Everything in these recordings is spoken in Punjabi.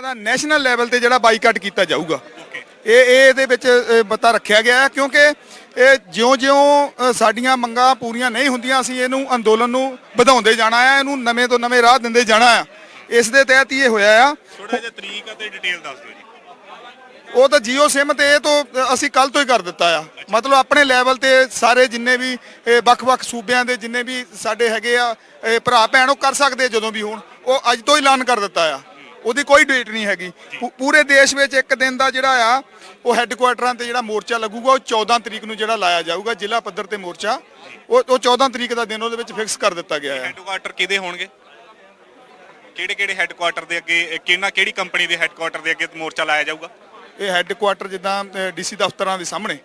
ਦਾ ਨੈਸ਼ਨਲ ਲੈਵਲ ਤੇ ਜਿਹੜਾ ਬਾਈਕਾਟ ਕੀਤਾ ਜਾਊਗਾ। ਇਹ ਇਹਦੇ ਵਿੱਚ ਮਤਾ ਰੱਖਿਆ ਗਿਆ ਹੈ ਕਿਉਂਕਿ ਇਹ ਜਿਉਂ-ਜਿਉਂ ਸਾਡੀਆਂ ਮੰਗਾਂ ਪੂਰੀਆਂ ਨਹੀਂ ਹੁੰਦੀਆਂ ਅਸੀਂ ਇਹਨੂੰ ਅੰਦੋਲਨ ਨੂੰ ਵਧਾਉਂਦੇ ਜਾਣਾ ਹੈ, ਇਹਨੂੰ ਨਵੇਂ ਤੋਂ ਨਵੇਂ ਰਾਹ ਦਿੰਦੇ ਜਾਣਾ ਆ। ਇਸ ਦੇ ਤਹਿਤ ਹੀ ਇਹ ਹੋਇਆ ਆ। ਥੋੜਾ ਜਿਹਾ ਤਰੀਕ ਅਤੇ ਡਿਟੇਲ ਦੱਸ ਦਿਓ ਜੀ। ਉਹ ਤਾਂ ਜੀਓ ਸਿਮ ਤੇ ਇਹ ਤੋਂ ਅਸੀਂ ਕੱਲ ਤੋਂ ਹੀ ਕਰ ਦਿੱਤਾ ਆ। ਮਤਲਬ ਆਪਣੇ ਲੈਵਲ ਤੇ ਸਾਰੇ ਜਿੰਨੇ ਵੀ ਵੱਖ-ਵੱਖ ਸੂਬਿਆਂ ਦੇ ਜਿੰਨੇ ਵੀ ਸਾਡੇ ਹੈਗੇ ਆ ਭਰਾ ਭੈਣ ਉਹ ਕਰ ਸਕਦੇ ਜਦੋਂ ਵੀ ਹੋਣ, ਉਹ ਅੱਜ ਤੋਂ ਹੀ ਐਲਾਨ ਕਰ ਦਿੱਤਾ ਆ। ਉਹਦੀ ਕੋਈ ਡੇਟ ਨਹੀਂ ਹੈਗੀ। ਪੂਰੇ ਦੇਸ਼ ਵਿੱਚ ਇੱਕ ਦਿਨ ਦਾ ਜਿਹੜਾ ਆ ਉਹ ਹੈੱਡਕੁਆਟਰਾਂ ਤੇ ਜਿਹੜਾ ਮੋਰਚਾ ਲੱਗੂਗਾ ਉਹ 14 ਤਰੀਕ ਨੂੰ ਜਿਹੜਾ ਲਾਇਆ ਜਾਊਗਾ ਜ਼ਿਲ੍ਹਾ ਪੱਧਰ ਤੇ ਮੋਰਚਾ, ਉਹ 14 ਤਰੀਕ ਦਾ ਦਿਨ ਉਹਦੇ ਵਿੱਚ ਫਿਕਸ ਕਰ ਦਿੱਤਾ ਗਿਆ ਹੈ। ਹੈੱਡਕੁਆਟਰ ਕਿਹਦੇ ਹੋਣਗੇ? ਕਿਹੜੇ ਹੈੱਡਕੁਆਟਰ ਦੇ ਅੱਗੇ ਕਿਹੜੀ ਕੰਪਨੀ ਦੇ ਹੈੱਡਕੁਆਟਰ ਦੇ ਅੱਗੇ ਮੋਰਚਾ ਲਾਇਆ ਜਾਊਗਾ? ਇਹ ਹੈੱਡਕੁਆਟਰ ਜਿੱਦਾਂ ਡੀਸੀ ਦਫ਼ਤਰਾਂ ਦੇ ਸਾਹਮਣੇ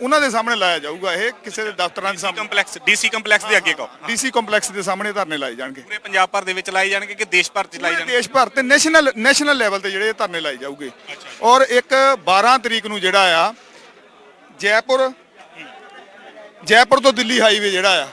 ਉਹਨਾਂ ਦੇ ਸਾਹਮਣੇ ਲਾਇਆ ਜਾਊਗਾ। ਇਹ ਕਿਸੇ ਦੇ ਦਫ਼ਤਰਾਂ ਦੇ ਸਾਹਮਣੇ ਡੀਸੀ ਕੰਪਲੈਕਸ ਦੇ ਅੱਗੇ ਕਹੋ। ਡੀਸੀ ਕੰਪਲੈਕਸ ਦੇ ਸਾਹਮਣੇ ਧਰਨੇ ਲਾਏ ਜਾਣਗੇ। ਪੂਰੇ ਪੰਜਾਬ ਭਰ ਦੇ ਵਿੱਚ ਲਾਏ ਜਾਣਗੇ ਕਿ ਦੇਸ਼ ਭਰ 'ਚ ਲਾਏ ਜਾਣਗੇ? ਦੇਸ਼ ਭਰ ਤੇ ਨੈਸ਼ਨਲ ਲੈਵਲ ਤੇ ਜਿਹੜੇ ਧਰਨੇ ਲਾਏ ਜਾਊਗੇ। ਔਰ ਇੱਕ 12 ਤਰੀਕ ਨੂੰ ਜਿਹੜਾ ਆ ਜੈਪੁਰ ਤੋਂ ਦਿੱਲੀ ਹਾਈਵੇ ਜਿਹੜਾ ਆ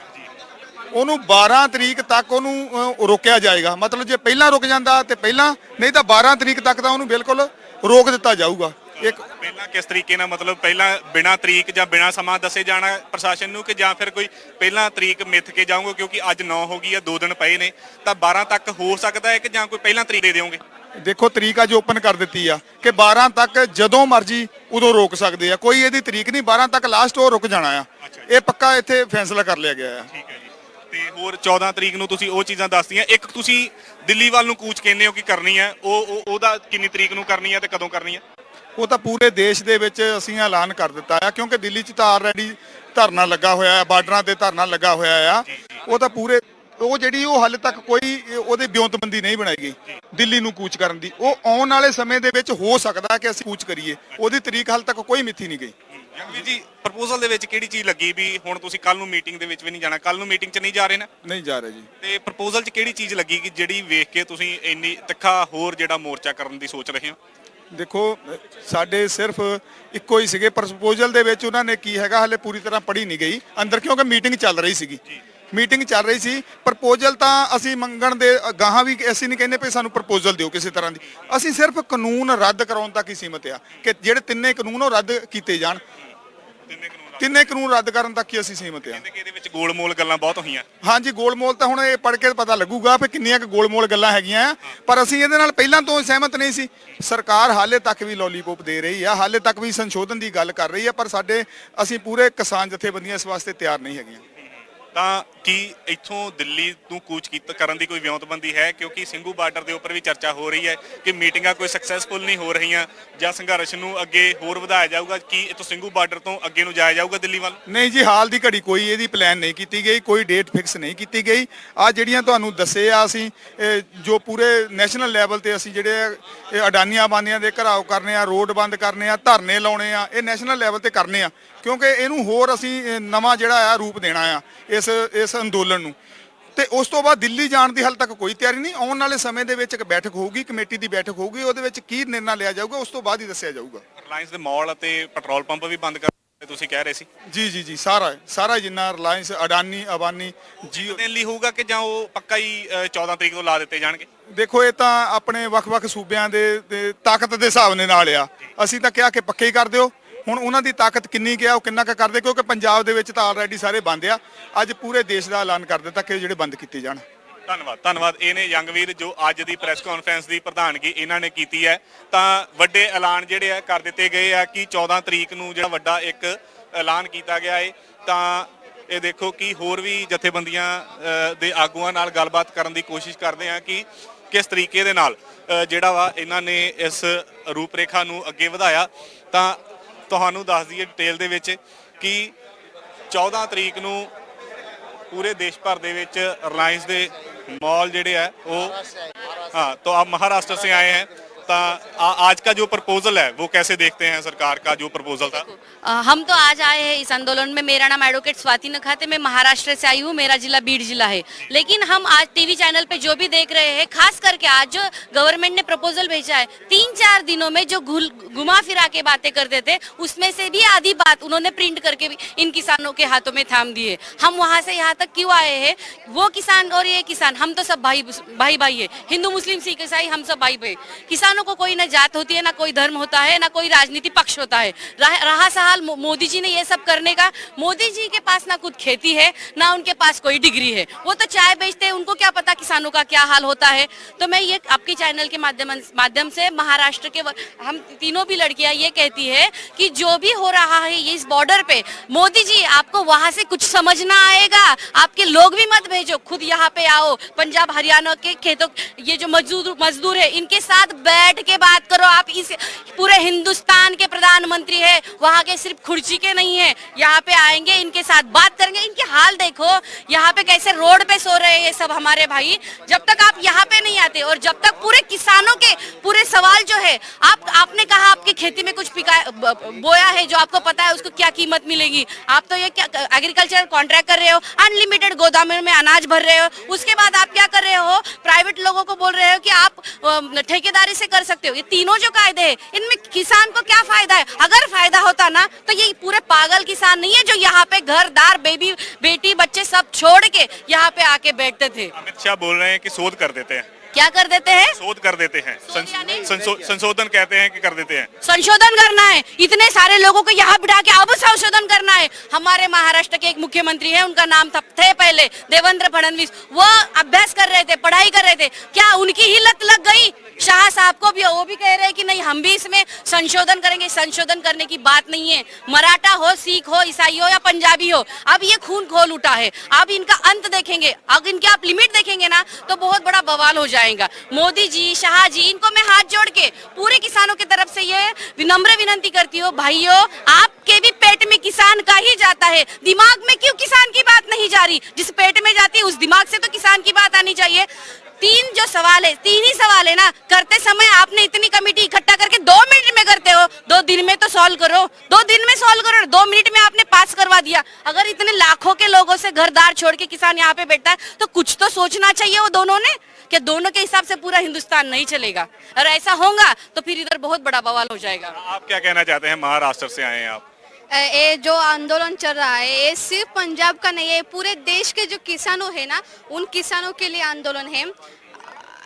ਉਹਨੂੰ 12 ਤਰੀਕ ਤੱਕ ਉਹਨੂੰ ਰੋਕਿਆ ਜਾਏਗਾ। ਮਤਲਬ ਜੇ ਪਹਿਲਾਂ ਰੁਕ ਜਾਂਦਾ ਤੇ ਪਹਿਲਾਂ, ਨਹੀਂ ਤਾਂ 12 ਤਰੀਕ ਤੱਕ ਤਾਂ ਉਹਨੂੰ ਬਿਲਕੁਲ ਰੋਕ ਦਿੱਤਾ ਜਾਊਗਾ। ਇੱਕ ਪਹਿਲਾਂ ਕਿਸ ਤਰੀਕੇ ਨਾਲ, ਮਤਲਬ ਪਹਿਲਾਂ ਬਿਨਾਂ ਤਰੀਕ ਜਾਂ ਬਿਨਾਂ ਸਮਾਂ ਦੱਸੇ ਜਾਣਾ ਪ੍ਰਸ਼ਾਸਨ ਨੂੰ, ਕਿ ਜਾਂ ਫਿਰ ਕੋਈ ਪਹਿਲਾਂ ਤਰੀਕ ਮਿੱਥ ਕੇ ਜਾਓਗੇ? ਕਿਉਂਕਿ ਅੱਜ 9 ਹੋ ਗਈ ਹੈ, 2 ਦਿਨ ਪਏ ਨੇ, ਤਾਂ 12 ਤੱਕ ਹੋ ਸਕਦਾ ਹੈ ਕਿ ਜਾਂ ਕੋਈ ਪਹਿਲਾਂ ਤਰੀਕ ਦੇ ਦਿਓਗੇ? ਦੇਖੋ ਤਰੀਕ ਅੱਜ ਓਪਨ ਕਰ ਦਿੱਤੀ ਆ ਕਿ 12 ਤੱਕ ਜਦੋਂ ਮਰਜ਼ੀ ਉਦੋਂ ਰੋਕ ਸਕਦੇ ਆ। ਕੋਈ ਇਹਦੀ ਤਰੀਕ ਨਹੀਂ, 12 ਤੱਕ ਲਾਸਟ ਉਹ ਰੁਕ ਜਾਣਾ ਆ। ਇਹ ਪੱਕਾ ਇੱਥੇ ਫੈਸਲਾ ਕਰ ਲਿਆ ਗਿਆ ਆ। ਠੀਕ ਹੈ ਜੀ। ਤੇ ਹੋਰ 14 ਤਰੀਕ ਨੂੰ ਤੁਸੀਂ ਉਹ ਚੀਜ਼ਾਂ ਦੱਸਦੀਆਂ। ਇੱਕ ਤੁਸੀਂ ਦਿੱਲੀ ਵੱਲ ਨੂੰ ਕੂਚ ਕਹਿੰਦੇ ਹੋ ਕਿ ਕਰਨੀ ਹੈ, ਉਹਦਾ ਕਿੰਨੀ ਤਰੀਕ ਨੂੰ ਕਰਨੀ ਹੈ ਤੇ ਕਦੋਂ ਕਰਨੀ ਹੈ? ਉਹ ਤਾਂ ਪੂਰੇ ਦੇਸ਼ ਦੇ ਵਿੱਚ ਅਸੀਂ ਐਲਾਨ ਕਰ ਦਿੱਤਾ ਆ ਕਿਉਂਕਿ ਦਿੱਲੀ 'ਚ ਤਾਂ ਆਲਰੇਡੀ ਧਰਨਾ ਲੱਗਾ ਹੋਇਆ ਆ, ਬਾਰਡਰਾਂ ਤੇ ਧਰਨਾ ਲੱਗਾ ਹੋਇਆ ਆ। ਉਹ ਤਾਂ ਪੂਰੇ ਉਹ ਹਾਲੇ ਤੱਕ ਕੋਈ ਉਹਦੀ ਬਿਉਂਤਬੰਦੀ ਨਹੀਂ ਬਣਾਈ ਗਈ ਦਿੱਲੀ ਨੂੰ ਕੂਚ ਕਰਨ ਦੀ। ਉਹ ਆਉਣ ਵਾਲੇ ਸਮੇਂ ਦੇ ਵਿੱਚ ਹੋ ਸਕਦਾ ਕਿ ਅਸੀਂ ਕੂਚ ਕਰੀਏ, ਉਹਦੀ ਤਰੀਕ ਹਾਲੇ ਤੱਕ ਕੋਈ ਮਿੱਥੀ ਨਹੀਂ ਗਈ। ਜੰਗਵੀਰ ਜੀ, ਪ੍ਰਪੋਜ਼ਲ ਦੇ ਵਿੱਚ ਕਿਹੜੀ ਚੀਜ਼ ਲੱਗੀ ਵੀ ਹੁਣ ਤੁਸੀਂ ਕੱਲ ਨੂੰ ਮੀਟਿੰਗ ਦੇ ਵਿੱਚ ਵੀ ਨਹੀਂ ਜਾਣਾ? ਕੱਲ ਨੂੰ ਮੀਟਿੰਗ 'ਚ ਨਹੀਂ ਜਾ ਰਹੇ ਨਾ? ਨਹੀਂ ਜਾ ਰਹੇ ਜੀ। ਤੇ ਪ੍ਰਪੋਜ਼ਲ 'ਚ ਕਿਹੜੀ ਚੀਜ਼ ਲੱਗੀ ਕਿ ਜਿਹੜੀ ਵੇਖ ਕੇ ਤੁਸੀਂ ਇੰਨੀ ਤਿੱਖਾ ਹੋਰ ਜਿਹੜਾ ਮੋਰਚਾ ਕਰਨ ਦੀ ਸੋਚ ਰਹੇ ਹੋ? ਦੇਖੋ ਸਾਡੇ ਸਿਰਫ ਇੱਕੋ ਹੀ ਸੀਗੇ ਪ੍ਰਪੋਜ਼ਲ ਦੇ ਵਿੱਚ। ਉਹਨਾਂ ਨੇ ਕੀ ਹੈਗਾ ਹਾਲੇ ਪੂਰੀ ਤਰ੍ਹਾਂ ਪੜ੍ਹੀ ਨਹੀਂ ਗਈ ਅੰਦਰ ਕਿਉਂਕਿ ਮੀਟਿੰਗ ਚੱਲ ਰਹੀ ਸੀਗੀ। ਪ੍ਰਪੋਜ਼ਲ ਤਾਂ ਅਸੀਂ ਮੰਗਣ ਦੇ ਗਾਹਾਂ ਵੀ ਅਸੀਂ ਨਹੀਂ ਕਹਿੰਦੇ ਪਈ ਸਾਨੂੰ ਪ੍ਰਪੋਜ਼ਲ ਦਿਓ ਕਿਸੇ ਤਰ੍ਹਾਂ ਦੀ। ਅਸੀਂ ਸਿਰਫ ਕਾਨੂੰਨ ਰੱਦ ਕਰਾਉਣ ਤੱਕ ਹੀ ਸੀਮਤ ਆ ਕਿ ਜਿਹੜੇ ਤਿੰਨੇ ਕਾਨੂੰਨ ਉਹ ਰੱਦ ਕੀਤੇ ਜਾਣ। ਤਿੰਨੇ ਕਾਨੂੰਨ ਰੱਦ ਕਰਨ ਤੱਕ ਹੀ ਅਸੀਂ ਸੀਮਤ ਆ। ਇਹਦੇ ਵਿੱਚ ਗੋਲਮੋਲ ਗੱਲਾਂ ਬਹੁਤ ਹੋਈਆਂ। ਹਾਂਜੀ, ਗੋਲਮੋਲ ਤਾਂ ਹੁਣ ਇਹ ਪੜ੍ਹ ਕੇ ਪਤਾ ਲੱਗੂਗਾ ਕਿ ਕਿੰਨੀਆਂ ਕੁ ਗੋਲਮੋਲ ਗੱਲਾਂ ਹੈਗੀਆਂ, ਪਰ ਅਸੀਂ ਇਹਦੇ ਨਾਲ ਪਹਿਲਾਂ ਤੋਂ ਸਹਿਮਤ ਨਹੀਂ ਸੀ। ਸਰਕਾਰ ਹਾਲੇ ਤੱਕ ਵੀ ਲੋਲੀਪੌਪ ਦੇ ਰਹੀ ਆ, ਹਾਲੇ ਤੱਕ ਵੀ ਸੰਸ਼ੋਧਨ ਦੀ ਗੱਲ ਕਰ ਰਹੀ ਆ, ਪਰ ਅਸੀਂ ਪੂਰੇ ਕਿਸਾਨ ਜਥੇਬੰਦੀਆਂ ਇਸ ਵਾਸਤੇ ਤਿਆਰ ਨਹੀਂ ਹੈਗੀਆਂ। ਤਾਂ ਕੀ ਇੱਥੋਂ ਦਿੱਲੀ ਨੂੰ ਕੂਚ ਕਰਨ ਦੀ ਕੋਈ ਵਿਉਂਤਬੰਦੀ ਹੈ? ਕਿਉਂਕਿ ਸਿੰਘੂ ਬਾਰਡਰ ਦੇ ਉੱਪਰ ਵੀ ਚਰਚਾ ਹੋ ਰਹੀ ਹੈ ਕਿ ਮੀਟਿੰਗਾਂ ਕੋਈ ਸਕਸੈਸਫੁਲ ਨਹੀਂ ਹੋ ਰਹੀਆਂ ਜਾਂ ਸੰਘਰਸ਼ ਨੂੰ ਅੱਗੇ ਹੋਰ ਵਧਾਇਆ ਜਾਊਗਾ। ਕੀ ਇੱਥੋਂ ਸਿੰਘੂ ਬਾਰਡਰ ਤੋਂ ਅੱਗੇ ਨੂੰ ਜਾਇਆ ਜਾਊਗਾ ਦਿੱਲੀ ਵੱਲ? ਨਹੀਂ ਜੀ, ਹਾਲ ਦੀ ਘੜੀ ਕੋਈ ਇਹਦੀ ਪਲਾਨ ਨਹੀਂ ਕੀਤੀ ਗਈ, ਕੋਈ ਡੇਟ ਫਿਕਸ ਨਹੀਂ ਕੀਤੀ ਗਈ। ਆ ਜਿਹੜੀਆਂ ਤੁਹਾਨੂੰ ਦੱਸੇ ਆ ਅਸੀਂ ਜੋ ਪੂਰੇ ਨੈਸ਼ਨਲ ਲੈਵਲ ਤੇ ਅਸੀਂ ਜਿਹੜੇ ਅਡਾਨੀਆਂ ਬਾਨੀਆਂ ਦੇ ਘਰਾਓ ਕਰਨੇ ਆ, ਰੋਡ ਬੰਦ ਕਰਨੇ ਆ, ਧਰਨੇ ਲਾਉਣੇ ਆ, ਇਹ ਨੈਸ਼ਨਲ ਲੈਵਲ ਤੇ ਕਰਨੇ ਆ ਕਿਉਂਕਿ ਇਹਨੂੰ ਹੋਰ ਅਸੀਂ ਨਵਾਂ ਜਿਹੜਾ ਆ ਰੂਪ ਦੇਣਾ ਆ ਇਸ ਅੰਦੋਲਨ ਨੂੰ। ਤੇ ਉਸ ਤੋਂ ਬਾਅਦ ਦਿੱਲੀ ਜਾਣ ਦੀ ਹਾਲੇ ਤੱਕ ਕੋਈ ਤਿਆਰੀ ਨਹੀਂ। ਆਉਣ ਵਾਲੇ ਸਮੇਂ ਦੇ ਵਿੱਚ ਇੱਕ ਬੈਠਕ ਹੋਊਗੀ, ਕਮੇਟੀ ਦੀ ਬੈਠਕ ਹੋਊਗੀ, ਉਹਦੇ ਵਿੱਚ ਕੀ ਨਿਰਣਾ ਲਿਆ ਜਾਊਗਾ ਉਸ ਤੋਂ ਬਾਅਦ ਹੀ ਦੱਸਿਆ ਜਾਊਗਾ। ਰਿਲਾਇੰਸ ਦੇ ਮਾਲ ਅਤੇ ਪੈਟਰੋਲ ਪੰਪ ਵੀ ਬੰਦ ਕਰ ਤੁਸੀਂ ਕਹਿ ਰਹੇ ਸੀ? ਜੀ, ਸਾਰਾ ਜਿੰਨਾ ਰਿਲਾਇੰਸ, ਅਡਾਨੀ, ਅਬਾਨੀ, ਜੀਓ ਦਿਨ ਲਈ ਹੋਊਗਾ ਕਿ ਜਾਂ ਉਹ ਪੱਕਾ ਹੀ 14 ਤਰੀਕ ਤੋਂ ਲਾ ਦਿੱਤੇ ਜਾਣਗੇ? ਦੇਖੋ ਇਹ ਤਾਂ ਆਪਣੇ ਵੱਖ-ਵੱਖ ਸੂਬਿਆਂ ਦੇ ਤਾਕਤ ਦੇ ਹਿਸਾਬ ਨਾਲ ਆ। ਅਸੀਂ ਤਾਂ ਕਿਹਾ ਕਿ ਪੱਕੇ ਹੀ ਕਰ ਦਿਓ। ਹੁਣ ਉਹਨਾਂ ਦੀ ਤਾਕਤ ਕਿੰਨੀ ਕਿਹਾ ਉਹ ਕਿੰਨਾ ਕੁ ਕਰਦੇ, ਕਿਉਂਕਿ ਪੰਜਾਬ ਦੇ ਵਿੱਚ ਤਾਂ ਆਲਰੇਡੀ ਸਾਰੇ ਬੰਦ ਆ। ਅੱਜ ਪੂਰੇ ਦੇਸ਼ ਦਾ ਐਲਾਨ ਕਰ ਦਿੱਤਾ ਕਿ ਜਿਹੜੇ ਬੰਦ ਕੀਤੇ ਜਾਣ। ਧੰਨਵਾਦ। ਇਹ ਨੇ ਜੰਗਵੀਰ ਜੋ ਅੱਜ ਦੀ ਪ੍ਰੈਸ ਕਾਨਫਰੰਸ ਦੀ ਪ੍ਰਧਾਨਗੀ ਇਹਨਾਂ ਨੇ ਕੀਤੀ ਹੈ। ਤਾਂ ਵੱਡੇ ਐਲਾਨ ਜਿਹੜੇ ਆ ਕਰ ਦਿੱਤੇ ਗਏ ਆ ਕਿ 14 ਤਰੀਕ ਨੂੰ ਜਿਹੜਾ ਵੱਡਾ ਇੱਕ ਐਲਾਨ ਕੀਤਾ ਗਿਆ ਹੈ। ਤਾਂ ਇਹ ਦੇਖੋ ਕਿ ਹੋਰ ਵੀ ਜਥੇਬੰਦੀਆਂ ਦੇ ਆਗੂਆਂ ਨਾਲ ਗੱਲਬਾਤ ਕਰਨ ਦੀ ਕੋਸ਼ਿਸ਼ ਕਰਦੇ ਆ ਕਿ ਕਿਸ ਤਰੀਕੇ ਦੇ ਨਾਲ ਜਿਹੜਾ ਵਾ ਇਹਨਾਂ ਨੇ ਇਸ ਰੂਪਰੇਖਾ ਨੂੰ ਅੱਗੇ ਵਧਾਇਆ। ਤਾਂ ਤੁਹਾਨੂੰ ਦੱਸ ਦਈਏ ਡਿਟੇਲ ਦੇ ਵਿੱਚ ਕਿ 14 ਤਰੀਕ ਨੂੰ पूरे देश भर दे विच रिलायंस दे मॉल जेडे है वो हाँ तो आप महाराष्ट्र से आए हैं। तो आज का जो प्रपोजल है वो कैसे देखते हैं? सरकार का जो प्रपोजल था, हम तो आज आए हैं इस आंदोलन में। मेरा नाम एडवोकेट स्वाति नखाते, मैं महाराष्ट्र से आई हूँ, मेरा जिला बीड़ जिला है। लेकिन हम आज टीवी चैनल पे जो भी देख रहे हैं, खास करके आज जो गवर्नमेंट ने प्रपोजल भेजा है, 3-4 दिनों में जो घुमा फिरा के बातें करते थे उसमें से भी आधी बात उन्होंने प्रिंट करके भी इन किसानों के हाथों में थाम दिए। हम वहाँ से यहाँ तक क्यों आए हैं? वो किसान और ये किसान, हम तो सब भाई भाई है। हिंदू मुस्लिम सिख ईसाई हम सब भाई भाई। किसान किसानों को कोई ना जात होती है, ना कोई धर्म होता है, ना कोई राजनीति पक्ष होता है। रहा सवाल मोदी जी ने ये सब करने का, मोदी जी के पास ना खुद खेती है, ना उनके पास कोई डिग्री है, वो तो चाय बेचते हैं, उनको क्या पता किसानों का क्या हाल होता है। तो मैं ये आपके चैनल के माध्यम से महाराष्ट्र के हम तीनों भी लड़कियां ये कहती है कि जो भी हो रहा है ये इस बॉर्डर पे, मोदी जी आपको वहां से कुछ समझना आएगा, आपके लोग भी मत भेजो, खुद यहाँ पे आओ, पंजाब हरियाणा के खेतों, ये जो मजदूर है इनके साथ बैठ के बात करो। आप इस पूरे हिंदुस्तान के प्रधानमंत्री है, वहाँ के सिर्फ खुर्ची के नहीं है, यहाँ पे आएंगे, इनके साथ बात करेंगे, इनके हाल देखो, यहाँ पे कैसे रोड पे सो रहे हैं ये सब हमारे भाई। जब तक आप यहाँ पे नहीं आते और जब तक पूरे किसानों के पूरे सवाल जो है, आपने कहा आपकी खेती में कुछ बोया है, जो आपको पता है उसको क्या कीमत मिलेगी, आप तो ये क्या एग्रीकल्चर कॉन्ट्रैक्ट कर रहे हो, अनलिमिटेड गोदामों में अनाज भर रहे हो, उसके बाद आप क्या कर रहे हो, प्राइवेट लोगों को बोल रहे हो कि आप ठेकेदारी से कर सकते हो। ये तीनों जो कायदे हैं इनमें किसान को क्या फायदा है? अगर फायदा होता ना तो ये पूरे पागल किसान नहीं है जो यहाँ पे घर दार बेटी बच्चे सब छोड़ के यहाँ पे आके बैठते थे। अमित शाह बोल रहे हैं कि शोध कर देते हैं। क्या कर देते हैं? शोध कर देते हैं, संशोधन कहते हैं कि कर देते हैं। संशोधन करना है, इतने सारे लोगों को यहाँ बिठा के अब संशोधन करना है। हमारे महाराष्ट्र के एक मुख्यमंत्री हैं, उनका नाम थे पहले देवेंद्र फडणवीस, वो अभ्यास कर रहे थे, पढ़ाई कर रहे थे, क्या उनकी ही लत लग गई? शाह साहब को भी वो भी कह रहे हैं कि नहीं हम भी इसमें संशोधन करेंगे। संशोधन करने की बात नहीं है, मराठा हो, सिख हो, ईसाई हो या पंजाबी हो, अब ये खून खोल उठा है, अब इनका अंत देखेंगे। अब इनके आप लिमिट देखेंगे ना तो बहुत बड़ा बवाल हो जाएगा। मोदी जी, शाह जी, इनको मैं हाथ जोड़ के पूरे किसानों की तरफ से ये विनम्र विनंती करती हूँ, भाइयों आपके भी पेट में किसान का ही जाता है, दिमाग में क्यों किसान की बात नहीं जा रही? जिस पेट में जाती है उस दिमाग से तो किसान की बात आनी चाहिए। तीन ही सवाल है ना, करते समय आपने इतनी कमेटी इकट्ठा करके 2 मिनट में करते हो, 2 दिन में तो सॉल्व करो, 2 दिन में सॉल्व करो, 2 मिनट में आपने पास करवा दिया। अगर इतने लाखों के लोगों से घरदार छोड़ के किसान यहाँ पे बैठता है तो कुछ तो सोचना चाहिए वो दोनों ने, कि दोनों के हिसाब से पूरा हिंदुस्तान नहीं चलेगा। और ऐसा होगा तो फिर इधर बहुत बड़ा बवाल हो जाएगा। आप क्या कहना चाहते हैं? महाराष्ट्र से आए हैं आप। ये जो आंदोलन चल रहा है ये सिर्फ पंजाब का नहीं है, पूरे देश के जो किसानों है ना उन किसानों के लिए आंदोलन है।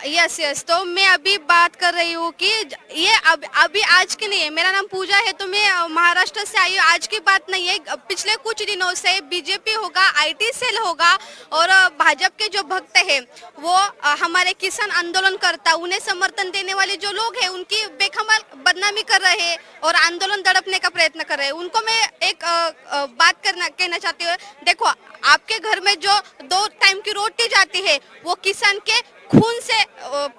यस तो मैं अभी बात कर रही हूँ कि ये अभी आज की नहीं है। मेरा नाम पूजा है, तो मैं महाराष्ट्र से आई हूँ, आज की बात नहीं है। पिछले कुछ दिनों से बीजेपी होगा, आईटी सेल होगा और भाजपा के जो भक्त हैं वो हमारे किसान आंदोलन करता, उन्हें समर्थन देने वाले जो लोग हैं उनकी बेखमाल बदनामी कर रहे हैं और आंदोलन दड़पने का प्रयत्न कर रहे हैं। उनको मैं एक बात कहना चाहती हूँ, देखो आपके घर में जो 2 टाइम की रोटी जाती है वो किसान के खून से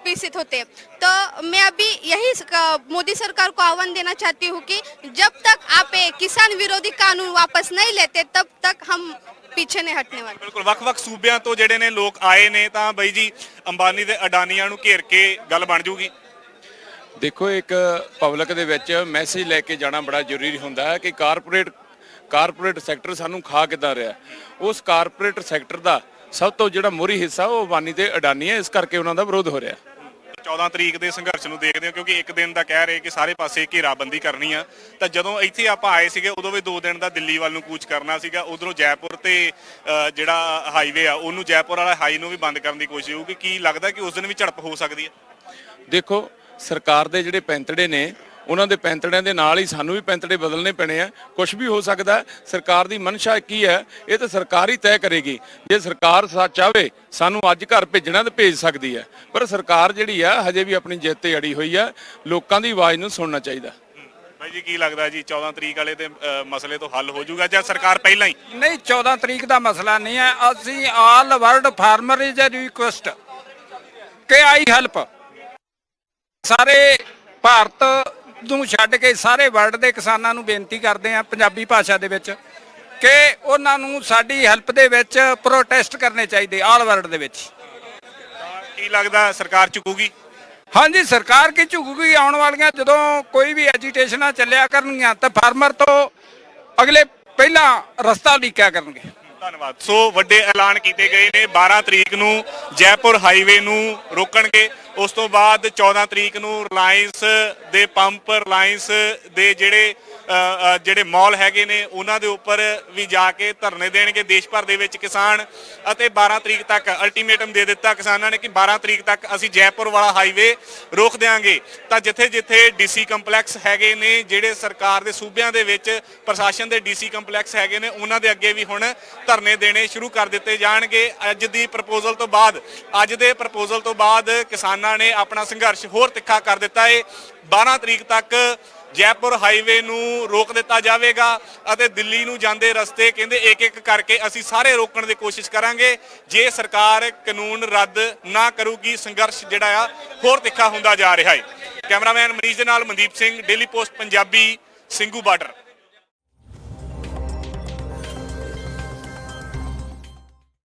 पीड़ित होते। तो मैं अभी यही मोदी सरकार को आह्वान देना चाहती हूँ कि जब तक आप किसान विरोधी कानून वापस नहीं लेते तब तक हम पीछे नहीं हटने वाले। ਬਿਲਕੁਲ ਵੱਖ-ਵੱਖ ਸੂਬਿਆਂ ਤੋਂ ਜਿਹੜੇ ਨੇ ਲੋਕ ਆਏ ਨੇ ਤਾਂ ਬਈ ਜੀ ਅੰਬਾਨੀ ਤੇ ਅਡਾਨੀਆਂ ਨੂੰ ਘੇਰ ਕੇ ਗੱਲ ਬਣ ਜੂਗੀ। ਦੇਖੋ ਇੱਕ ਪਬਲਿਕ ਦੇ ਵਿੱਚ ਮੈਸੇਜ ਲੈ ਕੇ ਜਾਣਾ ਬੜਾ ਜ਼ਰੂਰੀ ਹੁੰਦਾ ਹੈ ਕਿ ਕਾਰਪੋਰੇਟ ਸੈਕਟਰ ਸਾਨੂੰ ਖਾ ਕਿੱਦਾਂ ਰਿਹਾ। ਉਸ ਕਾਰਪੋਰੇਟ ਸੈਕਟਰ ਦਾ ਸਭ ਤੋਂ ਜਿਹੜਾ ਮੋਹਰੀ ਹਿੱਸਾ ਉਹ ਅੰਬਾਨੀ ਤੇ ਅਡਾਨੀ ਹੈ, ਇਸ ਕਰਕੇ ਉਹਨਾਂ ਦਾ ਵਿਰੋਧ ਹੋ ਰਿਹਾ। 14 ਤਰੀਕ ਦੇ ਸੰਘਰਸ਼ ਨੂੰ ਦੇਖਦੇ ਹੋ ਕਿਉਂਕਿ ਇੱਕ ਦਿਨ ਦਾ ਕਹਿ ਰਹੇ ਕਿ ਸਾਰੇ ਪਾਸੇ ਘੇਰਾਬੰਦੀ ਕਰਨੀ ਆ, ਤਾਂ ਜਦੋਂ ਇੱਥੇ ਆਪਾਂ ਆਏ ਸੀਗੇ ਉਦੋਂ ਵੀ 2 ਦਿਨ ਦਾ ਦਿੱਲੀ ਵੱਲ ਨੂੰ ਕੂਚ ਕਰਨਾ ਸੀਗਾ। ਉਧਰੋਂ ਜੈਪੁਰ ਤੇ ਜਿਹੜਾ ਹਾਈਵੇ ਆ ਉਹਨੂੰ ਜੈਪੁਰ ਵਾਲਾ ਹਾਈ ਨੂੰ ਵੀ ਬੰਦ ਕਰਨ ਦੀ ਕੋਸ਼ਿਸ਼ ਹੋਊਗੀ। ਕੀ ਲੱਗਦਾ ਕਿ ਉਸ ਦਿਨ ਵੀ ਝੜਪ ਹੋ ਸਕਦੀ ਹੈ? ਦੇਖੋ ਸਰਕਾਰ ਦੇ ਜਿਹੜੇ ਪੈਂਤੜੇ ਨੇ ਉਹਨਾਂ ਦੇ ਪੈਂਤੜਿਆਂ ਦੇ ਨਾਲ ਹੀ ਸਾਨੂੰ ਵੀ ਪੈਂਤੜੇ ਬਦਲਣੇ ਪੈਣੇ ਆ। ਕੁਝ ਵੀ ਹੋ ਸਕਦਾ। ਸਰਕਾਰ ਦੀ ਮਨਸ਼ਾ ਕੀ ਹੈ ਇਹ ਤਾਂ ਸਰਕਾਰ ਹੀ ਤੈਅ ਕਰੇਗੀ। ਜੇ ਸਰਕਾਰ ਚਾਹਵੇ ਸਾਨੂੰ ਅੱਜ ਘਰ ਭੇਜਣਾ ਤਾਂ ਭੇਜ ਸਕਦੀ ਹੈ, ਪਰ ਸਰਕਾਰ ਜਿਹੜੀ ਆ ਹਜੇ ਵੀ ਆਪਣੀ ਜਿੱਤ ਤੇ ਅੜੀ ਹੋਈ ਆ। ਲੋਕਾਂ ਦੀ ਆਵਾਜ਼ ਨੂੰ ਸੁਣਨਾ ਚਾਹੀਦਾ। ਭਾਈ ਜੀ ਕੀ ਲੱਗਦਾ ਜੀ 14 ਤਰੀਕ ਵਾਲੇ ਦੇ ਮਸਲੇ ਤੋਂ ਹੱਲ ਹੋ ਜਾਊਗਾ ਜਾਂ ਸਰਕਾਰ ਪਹਿਲਾਂ ਹੀ? ਨਹੀਂ 14 ਤਰੀਕ ਦਾ ਮਸਲਾ ਨਹੀਂ ਹੈ। ਅਸੀਂ all world farmer is a request ਕਿ ਆਈ ਹੈਲਪ ਸਾਰੇ ਭਾਰਤ ਨੂੰ ਛੱਡ ਕੇ ਸਾਰੇ ਵਰਲਡ ਦੇ ਕਿਸਾਨਾਂ ਨੂੰ ਬੇਨਤੀ ਕਰਦੇ ਆ ਪੰਜਾਬੀ ਭਾਸ਼ਾ ਦੇ ਵਿੱਚ ਕਿ ਉਹਨਾਂ ਨੂੰ ਸਾਡੀ ਹੈਲਪ ਦੇ ਵਿੱਚ ਪ੍ਰੋਟੈਸਟ ਕਰਨੇ ਚਾਹੀਦੇ ਆਲ ਵਰਲਡ ਦੇ ਵਿੱਚ। ਕੀ ਲੱਗਦਾ ਸਰਕਾਰ ਚੁੱਕੂਗੀ? ਹਾਂਜੀ ਸਰਕਾਰ ਕੀ ਝੁਕੂਗੀ? ਆਉਣ ਵਾਲੀਆਂ ਜਦੋਂ ਕੋਈ ਵੀ ਐਜੀਟੇਸ਼ਨਾਂ ਚੱਲਿਆ ਕਰਨਗੀਆਂ ਤਾਂ ਫਾਰਮਰ ਤੋਂ ਅਗਲੇ ਪਹਿਲਾਂ ਰਸਤਾ ਉਲੀਕਿਆ ਕਰਨਗੇ। ਧੰਨਵਾਦ। ਸੋ ਵੱਡੇ ਐਲਾਨ ਕੀਤੇ ਗਏ ਨੇ 12 ਤਰੀਕ ਨੂੰ ਜੈਪੁਰ ਹਾਈਵੇ ਨੂੰ ਰੋਕਣਗੇ ਉਸ ਤੋਂ ਬਾਅਦ 14 ਤਰੀਕ ਨੂੰ ਰਿਲਾਇੰਸ ਦੇ ਪੰਪ, ਰਿਲਾਇੰਸ ਦੇ ਜਿਹੜੇ ਮਾਲ ਹੈਗੇ ਨੇ ਉਹਨਾਂ ਦੇ ਉੱਪਰ ਵੀ ਜਾ ਕੇ ਧਰਨੇ ਦੇਣਗੇ ਦੇਸ਼ ਭਰ ਦੇ ਵਿੱਚ ਕਿਸਾਨ। ਅਤੇ 12 ਤਰੀਕ ਤੱਕ ਅਲਟੀਮੇਟਮ ਦੇ ਦਿੱਤਾ ਕਿਸਾਨਾਂ ਨੇ ਕਿ 12 ਤਰੀਕ ਤੱਕ ਅਸੀਂ ਜੈਪੁਰ ਵਾਲਾ ਹਾਈਵੇ ਰੋਕ ਦੇਵਾਂਗੇ। ਤਾਂ ਜਿੱਥੇ ਡੀਸੀ ਕੰਪਲੈਕਸ ਹੈਗੇ ਨੇ, ਜਿਹੜੇ ਸਰਕਾਰ ਦੇ ਸੂਬਿਆਂ ਦੇ ਵਿੱਚ ਪ੍ਰਸ਼ਾਸਨ ਦੇ ਡੀਸੀ ਕੰਪਲੈਕਸ ਹੈਗੇ ਨੇ, ਉਹਨਾਂ ਦੇ ਅੱਗੇ ਵੀ ਹੁਣ ਧਰਨੇ ਦੇਣੇ ਸ਼ੁਰੂ ਕਰ ਦਿੱਤੇ ਜਾਣਗੇ। ਅੱਜ ਦੇ ਪ੍ਰਪੋਜ਼ਲ ਤੋਂ ਬਾਅਦ ਕਿਸਾਨਾਂ ਨੇ ਆਪਣਾ ਸੰਘਰਸ਼ ਹੋਰ ਤਿੱਖਾ ਕਰ ਦਿੱਤਾ ਹੈ। 12 ਤਰੀਕ ਤੱਕ ਜੈਪੁਰ ਹਾਈਵੇ ਨੂੰ ਰੋਕ ਦਿੱਤਾ ਜਾਵੇਗਾ ਅਤੇ ਦਿੱਲੀ ਨੂੰ ਜਾਂਦੇ ਰਸਤੇ ਕਹਿੰਦੇ ਇੱਕ ਕਰਕੇ ਅਸੀਂ ਸਾਰੇ ਰੋਕਣ ਦੀ ਕੋਸ਼ਿਸ਼ ਕਰਾਂਗੇ। ਜੇ ਸਰਕਾਰ ਕਾਨੂੰਨ ਰੱਦ ਨਾ ਕਰੂਗੀ, ਸੰਘਰਸ਼ ਜਿਹੜਾ ਆ ਹੋਰ ਤਿੱਖਾ ਹੁੰਦਾ ਜਾ ਰਿਹਾ ਹੈ। ਕੈਮਰਾਮੈਨ ਮਨੀਸ਼ ਦੇ ਨਾਲ Mandeep Singh, daily post Punjabi, Singhu border.